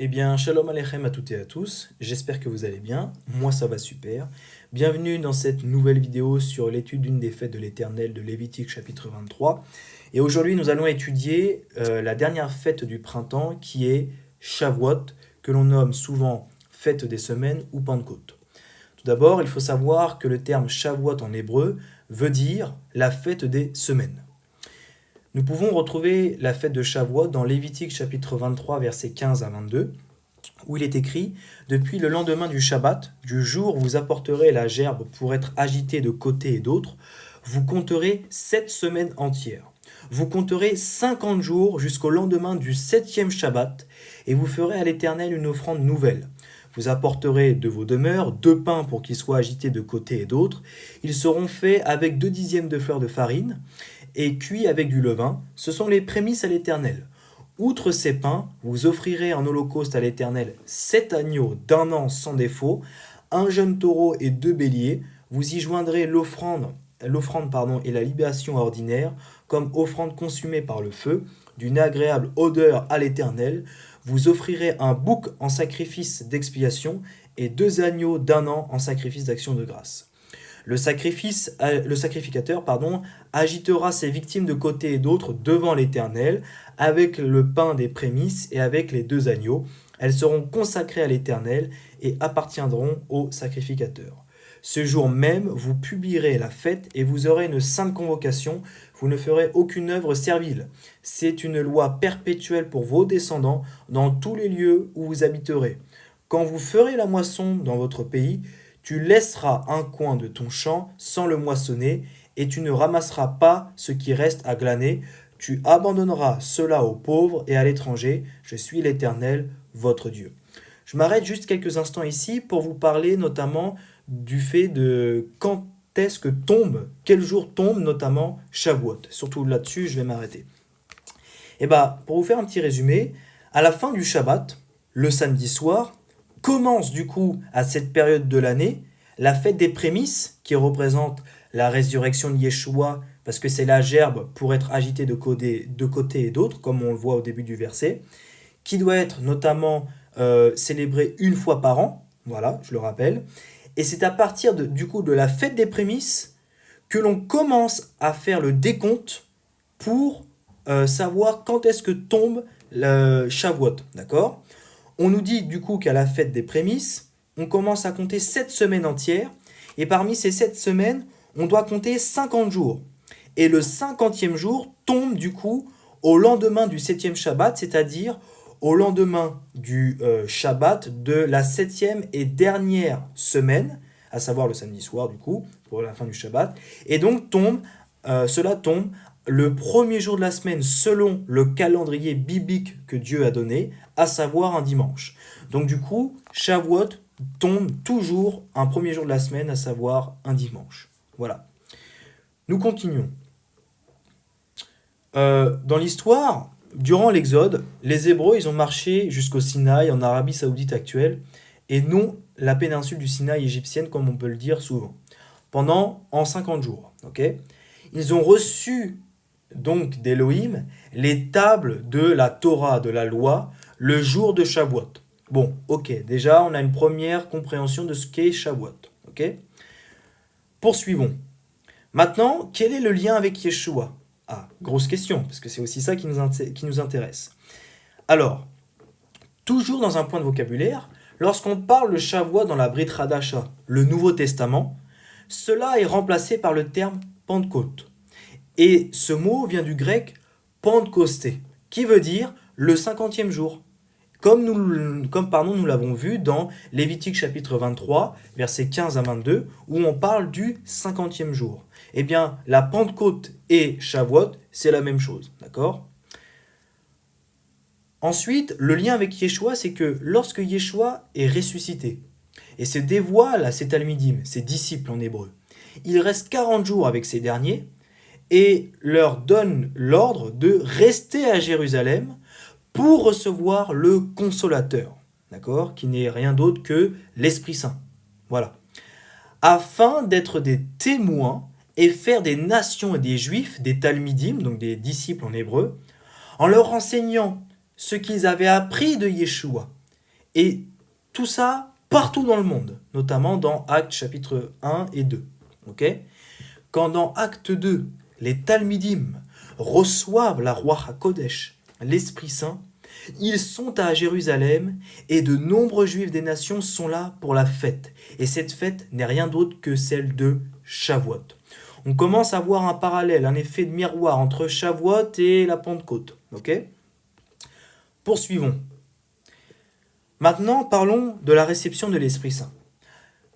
Eh bien, shalom aleichem à toutes et à tous, j'espère que vous allez bien, moi ça va super. Bienvenue dans cette nouvelle vidéo sur l'étude d'une des fêtes de l'Éternel de Lévitique chapitre 23. Et aujourd'hui nous allons étudier la dernière fête du printemps qui est Shavuot, que l'on nomme souvent fête des semaines ou Pentecôte. Tout d'abord, il faut savoir que le terme Shavuot en hébreu veut dire la fête des semaines. Nous pouvons retrouver la fête de Shavuot dans Lévitique chapitre 23 versets 15 à 22 où il est écrit « Depuis le lendemain du Shabbat, du jour où vous apporterez la gerbe pour être agitée de côté et d'autre, vous compterez 7 semaines entières. Vous compterez 50 jours jusqu'au lendemain du 7e Shabbat, et vous ferez à l'Éternel une offrande nouvelle. Vous apporterez de vos demeures 2 pains pour qu'ils soient agités de côté et d'autre. Ils seront faits avec 2 dixièmes de fleur de farine et cuits avec du levain. Ce sont les prémices à l'Éternel. Outre ces pains, vous offrirez en holocauste à l'Éternel 7 agneaux d'un an sans défaut, un jeune taureau et 2 béliers. Vous y joindrez l'offrande et la libation ordinaire, comme offrande consumée par le feu, d'une agréable odeur à l'Éternel. Vous offrirez un bouc en sacrifice d'expiation et 2 agneaux d'un an en sacrifice d'action de grâce. Le sacrificateur agitera ses victimes de côté et d'autre devant l'Éternel, avec le pain des prémices et avec les 2 agneaux. Elles seront consacrées à l'Éternel et appartiendront au sacrificateur. Ce jour même, vous publierez la fête et vous aurez une sainte convocation. Vous ne ferez aucune œuvre servile. C'est une loi perpétuelle pour vos descendants dans tous les lieux où vous habiterez. Quand vous ferez la moisson dans votre pays, tu laisseras un coin de ton champ sans le moissonner, et tu ne ramasseras pas ce qui reste à glaner. Tu abandonneras cela aux pauvres et à l'étranger. Je suis l'Éternel, votre Dieu. Je m'arrête juste quelques instants ici pour vous parler notamment du fait de quand est-ce que tombe, quel jour tombe notamment Shavuot. Surtout là-dessus, je vais m'arrêter. Et pour vous faire un petit résumé, à la fin du Shabbat, le samedi soir, commence du coup à cette période de l'année la fête des prémices qui représente la résurrection de Yeshua parce que c'est la gerbe pour être agitée de côté et d'autre comme on le voit au début du verset qui doit être notamment célébrée une fois par an, voilà, je le rappelle, et c'est à partir de la fête des prémices que l'on commence à faire le décompte pour savoir quand est-ce que tombe le Shavuot, d'accord? On nous dit du coup qu'à la fête des prémices, on commence à compter 7 semaines entières, et parmi ces 7 semaines, on doit compter 50 jours. Et le 50e jour tombe du coup au lendemain du 7e Shabbat, c'est-à-dire au lendemain du Shabbat de la 7e et dernière semaine, à savoir le samedi soir du coup, pour la fin du Shabbat, et donc cela tombe le premier jour de la semaine selon le calendrier biblique que Dieu a donné, à savoir un dimanche. Donc du coup, Shavuot tombe toujours un premier jour de la semaine, à savoir un dimanche. Voilà. Nous continuons. Dans l'histoire, durant l'Exode, les Hébreux ils ont marché jusqu'au Sinaï en Arabie Saoudite actuelle et non la péninsule du Sinaï égyptienne comme on peut le dire souvent, en 50 jours. Okay, ils ont reçu donc d'Élohim les tables de la Torah, de la loi, le jour de Shavuot. Bon, ok, déjà on a une première compréhension de ce qu'est Shavuot. Ok, poursuivons. Maintenant, quel est le lien avec Yeshua? Ah, grosse question, parce que c'est aussi ça qui nous intéresse. Alors, toujours dans un point de vocabulaire, lorsqu'on parle de Shavuot dans la Brit Hadasha, le Nouveau Testament, cela est remplacé par le terme Pentecôte. Et ce mot vient du grec Pentecosté, qui veut dire le 50e jour. Comme nous l'avons vu dans Lévitique chapitre 23, versets 15 à 22, où on parle du 50e jour. Eh bien, la Pentecôte et Shavuot, c'est la même chose, d'accord? Ensuite, le lien avec Yeshua, c'est que lorsque Yeshua est ressuscité et se dévoile à ses talmidim, ses disciples en hébreu, il reste 40 jours avec ces derniers et leur donne l'ordre de rester à Jérusalem pour recevoir le consolateur, d'accord, qui n'est rien d'autre que l'Esprit Saint. Voilà. Afin d'être des témoins et faire des nations et des juifs, des talmidim, donc des disciples en hébreu, en leur enseignant ce qu'ils avaient appris de Yeshua Et tout ça partout dans le monde, notamment dans Actes chapitre 1 et 2. Ok? Quand dans Acte 2, les Talmidim reçoivent la roi HaKodesh, l'Esprit Saint, ils sont à Jérusalem et de nombreux juifs des nations sont là pour la fête. Et cette fête n'est rien d'autre que celle de Shavuot. On commence à voir un parallèle, un effet de miroir entre Shavuot et la Pentecôte. Ok? Poursuivons. Maintenant, parlons de la réception de l'Esprit Saint.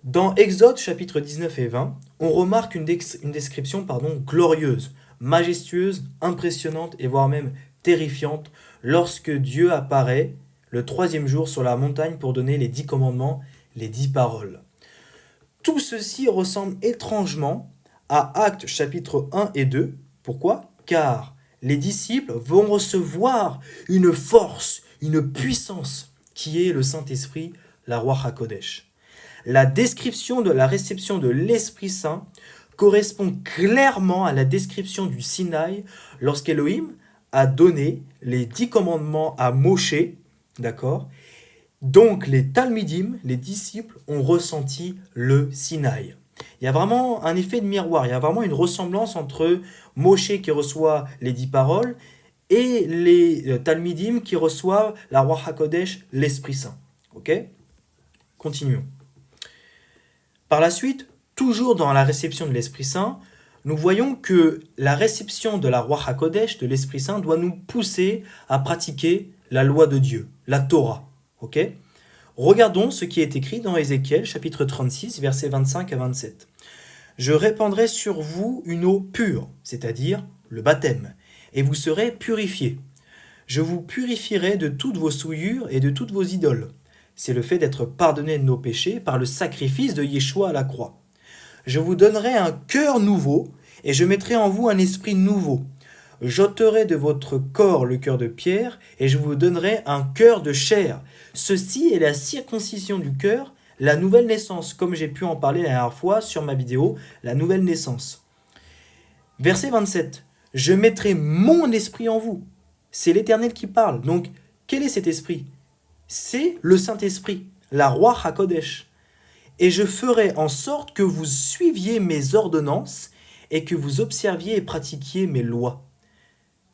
Dans Exode chapitre 19 et 20, on remarque une description glorieuse, majestueuse, impressionnante et voire même terrifiante lorsque Dieu apparaît le 3e jour sur la montagne pour donner les 10 commandements, les 10 paroles. Tout ceci ressemble étrangement à Actes chapitre 1 et 2. Pourquoi? Car les disciples vont recevoir une force, une puissance qui est le Saint-Esprit, la roi HaKodesh. La description de la réception de l'Esprit Saint correspond clairement à la description du Sinaï lorsqu'Élohim a donné les 10 commandements à Moshe, d'accord? Donc les Talmidim, les disciples, ont ressenti le Sinaï. Il y a vraiment un effet de miroir, il y a vraiment une ressemblance entre Moshe qui reçoit les 10 paroles et les Talmidim qui reçoivent la roi HaKodesh, l'Esprit Saint. Ok? Continuons. Par la suite, toujours dans la réception de l'Esprit Saint, nous voyons que la réception de la roi HaKodesh, de l'Esprit Saint, doit nous pousser à pratiquer la loi de Dieu, la Torah. Ok? Regardons ce qui est écrit dans Ézéchiel, chapitre 36, versets 25 à 27. « Je répandrai sur vous une eau pure, c'est-à-dire le baptême, et vous serez purifiés. Je vous purifierai de toutes vos souillures et de toutes vos idoles. C'est le fait d'être pardonné de nos péchés par le sacrifice de Yeshua à la croix. Je vous donnerai un cœur nouveau, et je mettrai en vous un esprit nouveau. J'ôterai de votre corps le cœur de pierre, et je vous donnerai un cœur de chair. Ceci est la circoncision du cœur, la nouvelle naissance, comme j'ai pu en parler la dernière fois sur ma vidéo, la nouvelle naissance. » Verset 27. « Je mettrai mon esprit en vous. » C'est l'Éternel qui parle. Donc, quel est cet esprit? C'est le Saint-Esprit, la roi HaKodesh. Et je ferai en sorte que vous suiviez mes ordonnances et que vous observiez et pratiquiez mes lois.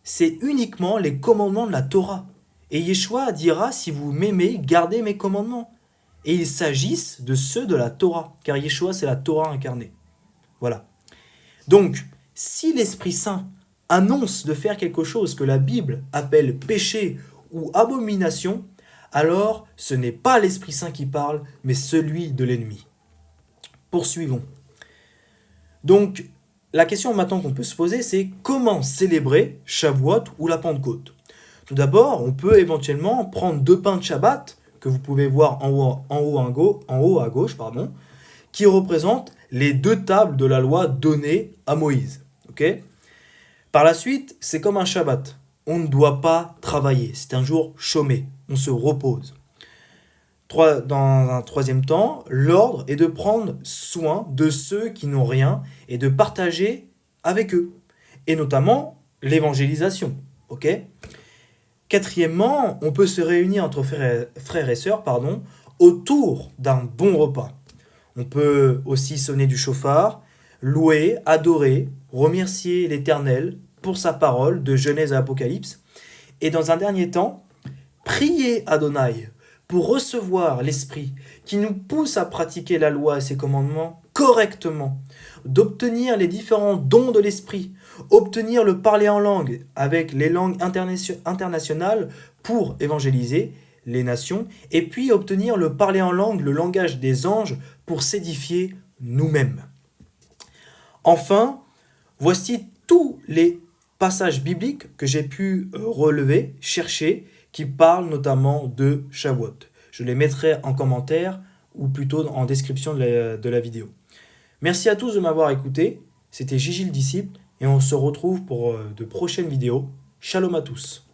C'est uniquement les commandements de la Torah. Et Yeshua dira, si vous m'aimez, gardez mes commandements. Et il s'agisse de ceux de la Torah, car Yeshua c'est la Torah incarnée. Voilà. Donc, si l'Esprit Saint annonce de faire quelque chose que la Bible appelle péché ou abomination, alors ce n'est pas l'Esprit Saint qui parle, mais celui de l'ennemi. Poursuivons. Donc, la question maintenant qu'on peut se poser, c'est comment célébrer Shavuot ou la Pentecôte? Tout d'abord, on peut éventuellement prendre 2 pains de Shabbat, que vous pouvez voir en haut à gauche, qui représentent les 2 tables de la loi données à Moïse. Okay? Par la suite, c'est comme un Shabbat. On ne doit pas travailler, c'est un jour chômé, on se repose. Dans un 3e temps, l'ordre est de prendre soin de ceux qui n'ont rien et de partager avec eux, et notamment l'évangélisation. Ok? 4e, on peut se réunir entre frères et sœurs autour d'un bon repas. On peut aussi sonner du chauffard, louer, adorer, remercier l'Éternel pour sa parole de Genèse à Apocalypse. Et dans un dernier temps, prier Adonai pour recevoir l'Esprit qui nous pousse à pratiquer la loi et ses commandements correctement, d'obtenir les différents dons de l'Esprit, obtenir le parler en langue avec les langues internationales pour évangéliser les nations, et puis obtenir le parler en langue, le langage des anges, pour s'édifier nous-mêmes. Enfin, voici tous les passages bibliques que j'ai pu relever, chercher, qui parlent notamment de Shavuot. Je les mettrai en commentaire ou plutôt en description de la vidéo. Merci à tous de m'avoir écouté. C'était Gigi le disciple et on se retrouve pour de prochaines vidéos. Shalom à tous.